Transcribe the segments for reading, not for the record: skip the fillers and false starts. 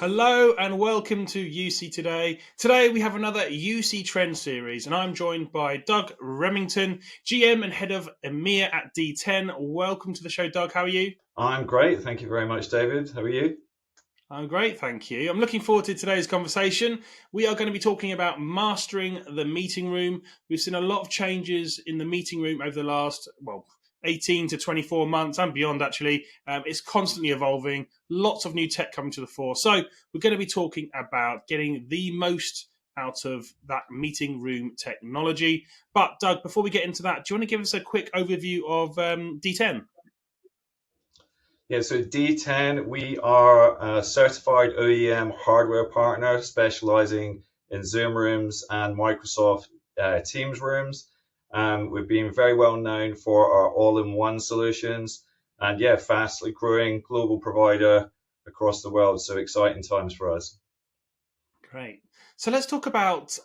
Hello and welcome to UC Today. Today we have another UC Trend series and I'm joined by Doug Remington, GM and Head of EMEA at DTEN. Welcome to the show, Doug. How are you? I'm great. Thank you very much, David. How are you? I'm great, thank you. I'm looking forward to today's conversation. We are going to be talking about mastering the meeting room. We've seen a lot of changes in the meeting room over the last, 18 to 24 months and beyond, actually. It's constantly evolving, lots of new tech coming to the fore. So we're going to be talking about getting the most out of that meeting room technology. But Doug, before we get into that, do you want to give us a quick overview of DTEN? Yeah, so DTEN, we are a certified OEM hardware partner specializing in Zoom rooms and Microsoft Teams rooms. We've been very well known for our all-in-one solutions and fastly growing global provider across the world. So exciting times for us. Great. So let's talk about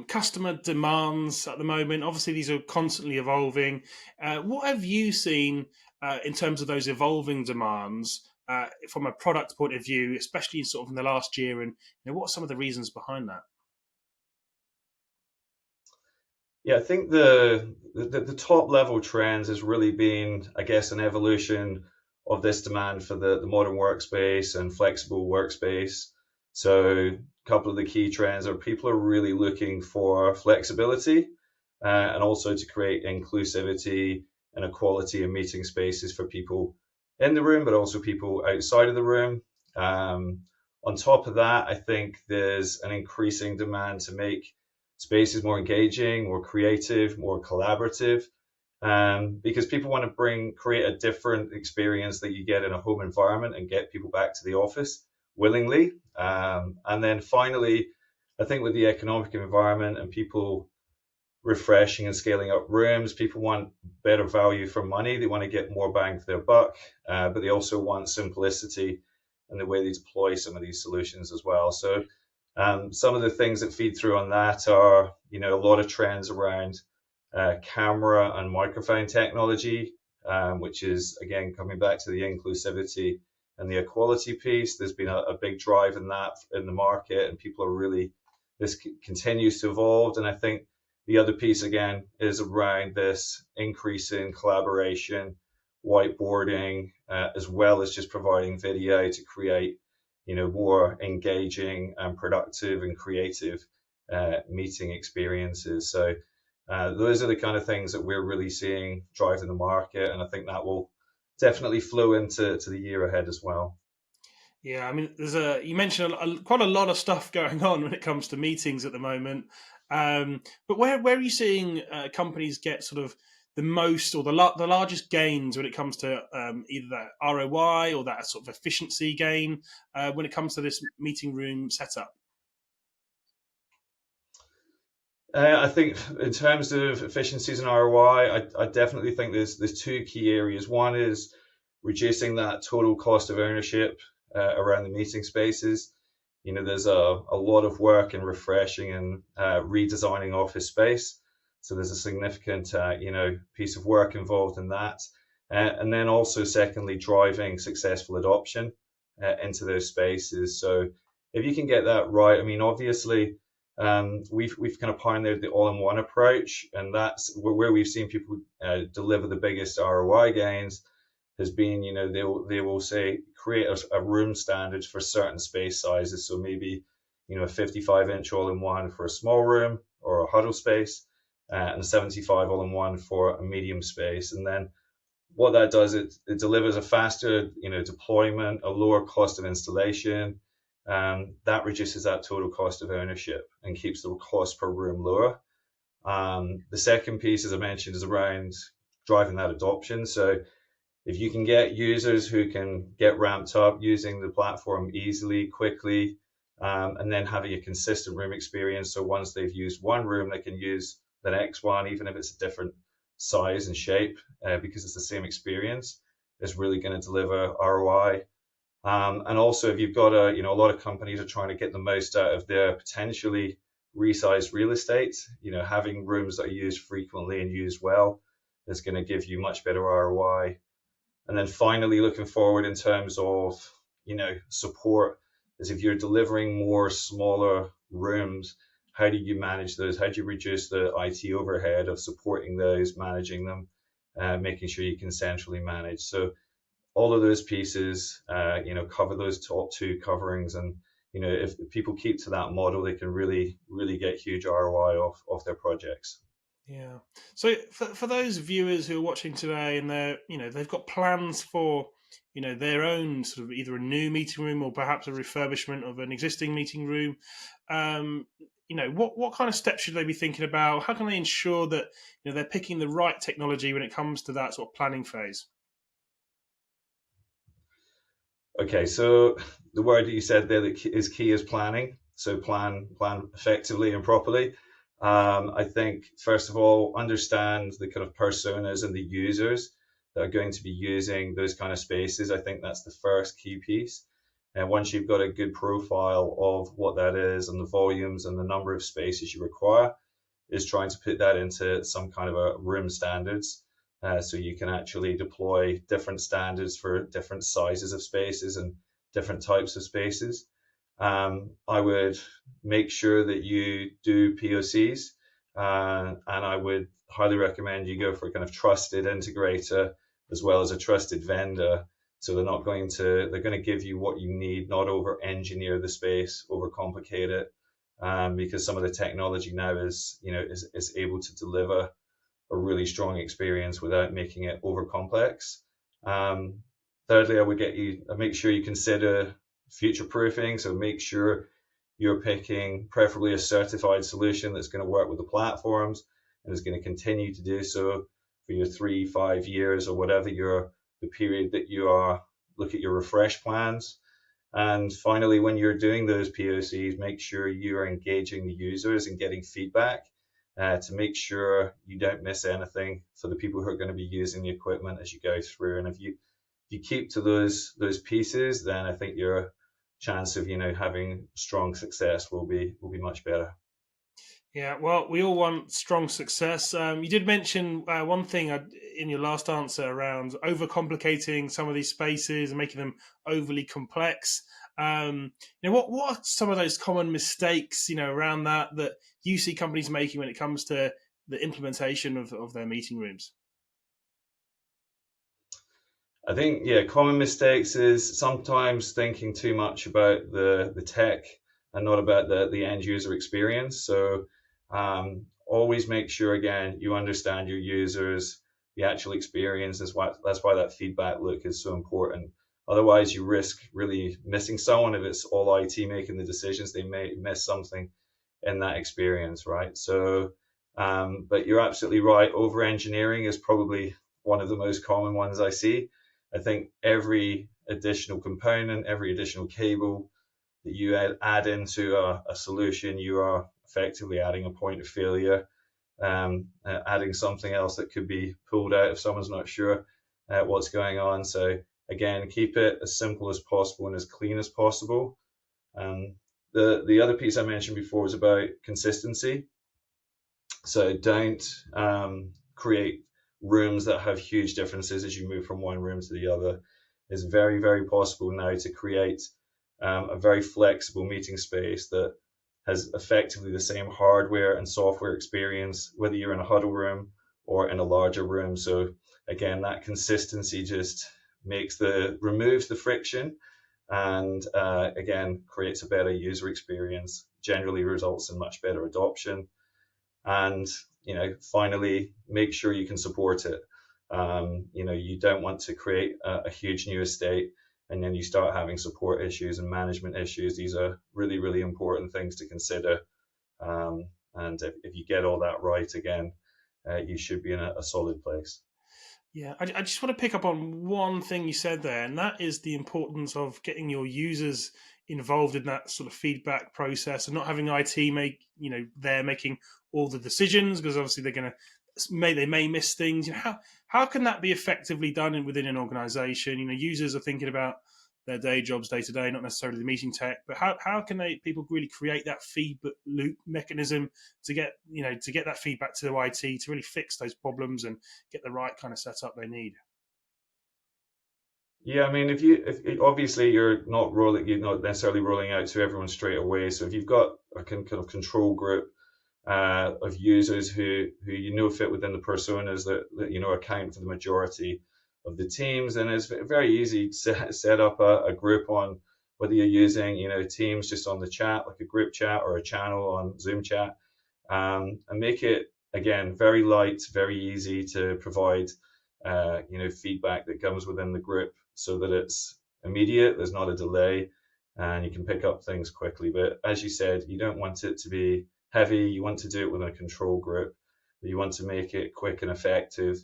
customer demands at the moment. Obviously, these are constantly evolving. What have you seen in terms of those evolving demands from a product point of view, especially sort of in the last year? And what are some of the reasons behind that? Yeah, I think the top level trends has really been, I guess, an evolution of this demand for the modern workspace and flexible workspace. So a couple of the key trends are people are really looking for flexibility and also to create inclusivity and equality in meeting spaces for people in the room, but also people outside of the room. On top of that, I think there's an increasing demand to make spaces more engaging, more creative, more collaborative, because people want to create a different experience that you get in a home environment and get people back to the office willingly. And then finally, I think with the economic environment and people refreshing and scaling up rooms, people want better value for money. They want to get more bang for their buck, but they also want simplicity in the way they deploy some of these solutions as well. So some of the things that feed through on that are, a lot of trends around camera and microphone technology, which is, again, coming back to the inclusivity and the equality piece. There's been a big drive in that in the market, and people are really, this continues to evolve. And I think the other piece, again, is around this increase in collaboration, whiteboarding, as well as just providing video to create more engaging and productive and creative meeting experiences. So those are the kind of things that we're really seeing driving the market, and I think that will definitely flow into the year ahead as well. Yeah, I mean, you mentioned quite a lot of stuff going on when it comes to meetings at the moment. But where are you seeing companies get sort of the most or the largest gains when it comes to either that ROI or that sort of efficiency gain when it comes to this meeting room setup? I think in terms of efficiencies and ROI, I definitely think there's two key areas. One is reducing that total cost of ownership around the meeting spaces. There's a lot of work in refreshing and redesigning office space. So there's a significant, piece of work involved in that. And then also, secondly, driving successful adoption into those spaces. So if you can get that right, I mean, obviously, we've kind of pioneered the all-in-one approach, and that's where we've seen people deliver the biggest ROI gains. Has been, they will say create a room standard for certain space sizes. So maybe, a 55-inch all-in-one for a small room or a huddle space, and a 75 all-in-one for a medium space. And then what that does, it delivers a faster, deployment, a lower cost of installation. That reduces that total cost of ownership and keeps the cost per room lower. The second piece, as I mentioned, is around driving that adoption. So if you can get users who can get ramped up using the platform easily, quickly, and then having a consistent room experience. So once they've used one room, they can use the next one, even if it's a different size and shape, because it's the same experience, is really going to deliver ROI. And also, if you've got a lot of companies are trying to get the most out of their potentially resized real estate, having rooms that are used frequently and used well is going to give you much better ROI. And then finally, looking forward in terms of, support is if you're delivering more smaller rooms, how do you manage those? How do you reduce the IT overhead of supporting those, managing them, making sure you can centrally manage? So all of those pieces, cover those top two coverings. And, if people keep to that model, they can really, really get huge ROI off their projects. Yeah. So for those viewers who are watching today and they've got plans for, their own sort of either a new meeting room or perhaps a refurbishment of an existing meeting room, um, what kind of steps should they be thinking about? How can they ensure that, they're picking the right technology when it comes to that sort of planning phase? Okay, so the word that you said there that is key is planning. So plan effectively and properly. I think first of all, understand the kind of personas and the users that are going to be using those kind of spaces. I think that's the first key piece. And once you've got a good profile of what that is and the volumes and the number of spaces you require, is trying to put that into some kind of a room standards. So you can actually deploy different standards for different sizes of spaces and different types of spaces. I would make sure that you do POCs, and I would highly recommend you go for a kind of trusted integrator as well as a trusted vendor. So they're going to give you what you need, not over engineer the space, overcomplicate it, because some of the technology now is able to deliver a really strong experience without making it over complex. Thirdly, I make sure you consider future proofing. So make sure you're picking preferably a certified solution that's going to work with the platforms and is going to continue to do so for your 3-5 years or whatever the period that you are look at your refresh plans. And finally, when you're doing those POCs, make sure you are engaging the users and getting feedback to make sure you don't miss anything for the people who are going to be using the equipment as you go through. And if you keep to those pieces, then I think your chance of having strong success will be much better. Yeah, well, we all want strong success. You did mention one thing in your last answer around overcomplicating some of these spaces and making them overly complex. What are some of those common mistakes, around that you see companies making when it comes to the implementation of their meeting rooms? I think, yeah, common mistakes is sometimes thinking too much about the tech and not about the end user experience. So always make sure, again, you understand your users, the actual experience. That's why that feedback loop is so important. Otherwise, you risk really missing someone. If it's all IT making the decisions, they may miss something in that experience, right? So, but you're absolutely right. Over engineering is probably one of the most common ones I see. I think every additional component, every additional cable that you add into a solution, you are effectively adding a point of failure, adding something else that could be pulled out if someone's not sure what's going on. So again, keep it as simple as possible and as clean as possible. The other piece I mentioned before was about consistency. So don't create rooms that have huge differences as you move from one room to the other. It's very, very possible now to create a very flexible meeting space that has effectively the same hardware and software experience, whether you're in a huddle room or in a larger room. So again, that consistency just removes the friction and again, creates a better user experience, generally results in much better adoption. And finally, make sure you can support it. You don't want to create a huge new estate and then you start having support issues and management issues. These are really, really important things to consider. And if you get all that right, again, you should be in a solid place. Yeah, I just want to pick up on one thing you said there, and that is the importance of getting your users involved in that sort of feedback process and not having IT they're making all the decisions because obviously they may miss things. How can that be effectively done within an organization? Users are thinking about their day jobs day to day, not necessarily the meeting tech, but how can people really create that feedback loop mechanism to get that feedback to the IT to really fix those problems and get the right kind of setup they need? Yeah, I mean, if obviously you're not necessarily rolling out to everyone straight away. So if you've got a kind of control group of users who fit within the personas that account for the majority of the teams, then it's very easy to set up a group on whether you're using Teams just on the chat, like a group chat, or a channel on Zoom chat, and make it again very light, very easy to provide feedback that comes within the group so that it's immediate, there's not a delay, and you can pick up things quickly. But as you said, you don't want it to be heavy. You want to do it within a control group, but you want to make it quick and effective,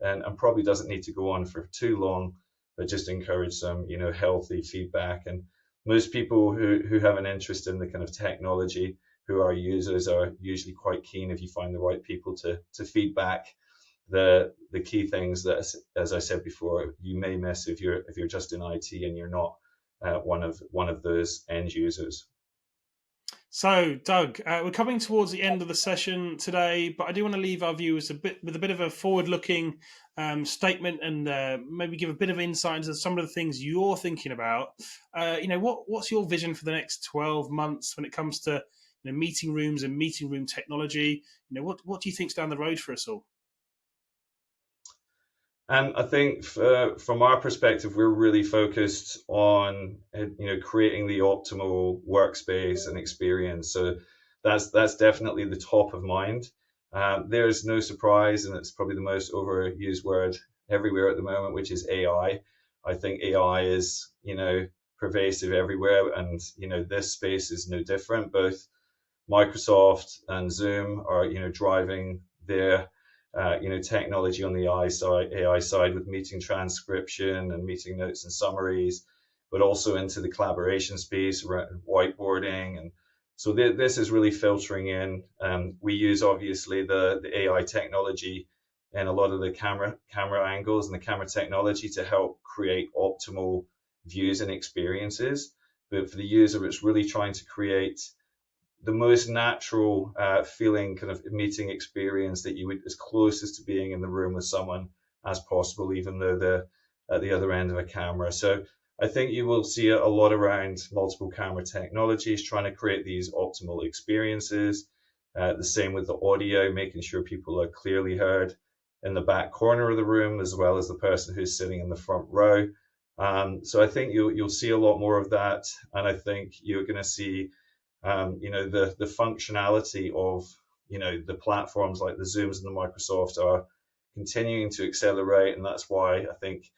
and probably doesn't need to go on for too long, but just encourage some healthy feedback. And most people who have an interest in the kind of technology, who are users, are usually quite keen if you find the right people to feedback the key things that, as I said before, you may miss if you're just in IT and you're not one of those end users. So, Doug, we're coming towards the end of the session today, but I do want to leave our viewers with a bit of a forward-looking statement, and maybe give a bit of insight into some of the things you're thinking about. What's your vision for the next 12 months when it comes to meeting rooms and meeting room technology? What do you think's down the road for us all? I think from our perspective, we're really focused on creating the optimal workspace and experience. So that's definitely the top of mind. There's no surprise, and it's probably the most overused word everywhere at the moment, which is AI. I think AI is pervasive everywhere, and this space is no different. Both Microsoft and Zoom are driving their technology on the AI side with meeting transcription and meeting notes and summaries, but also into the collaboration space around whiteboarding. And so this is really filtering in. We use obviously the AI technology and a lot of the camera angles and the camera technology to help create optimal views and experiences. But for the user, it's really trying to create the most natural feeling kind of meeting experience that you would, as closest to being in the room with someone as possible, even though they're at the other end of a camera. So I think you will see a lot around multiple camera technologies, trying to create these optimal experiences. The same with the audio, making sure people are clearly heard in the back corner of the room, as well as the person who's sitting in the front row. So I think you'll see a lot more of that. And I think you're going to see the functionality of the platforms like the Zooms and the Microsoft are continuing to accelerate, and that's why I think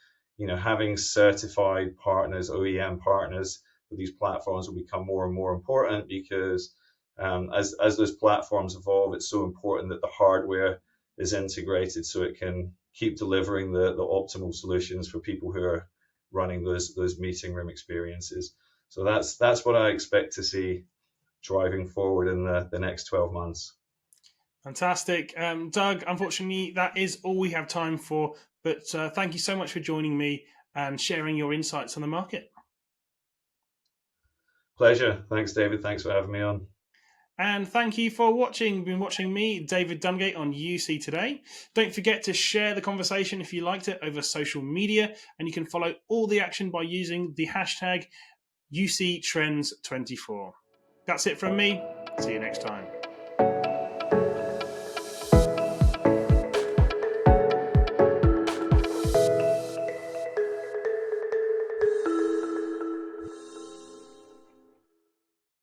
having certified partners, OEM partners for these platforms will become more and more important, because as those platforms evolve, it's so important that the hardware is integrated so it can keep delivering the optimal solutions for people who are running those meeting room experiences. So that's what I expect to see driving forward in the next 12 months. Fantastic. Doug, unfortunately, that is all we have time for, but thank you so much for joining me and sharing your insights on the market. Pleasure. Thanks, David. Thanks for having me on. And thank you for watching. You've been watching me, David Dungay, on UC Today. Don't forget to share the conversation if you liked it over social media, and you can follow all the action by using the hashtag UCTrends24. That's it from me. See you next time.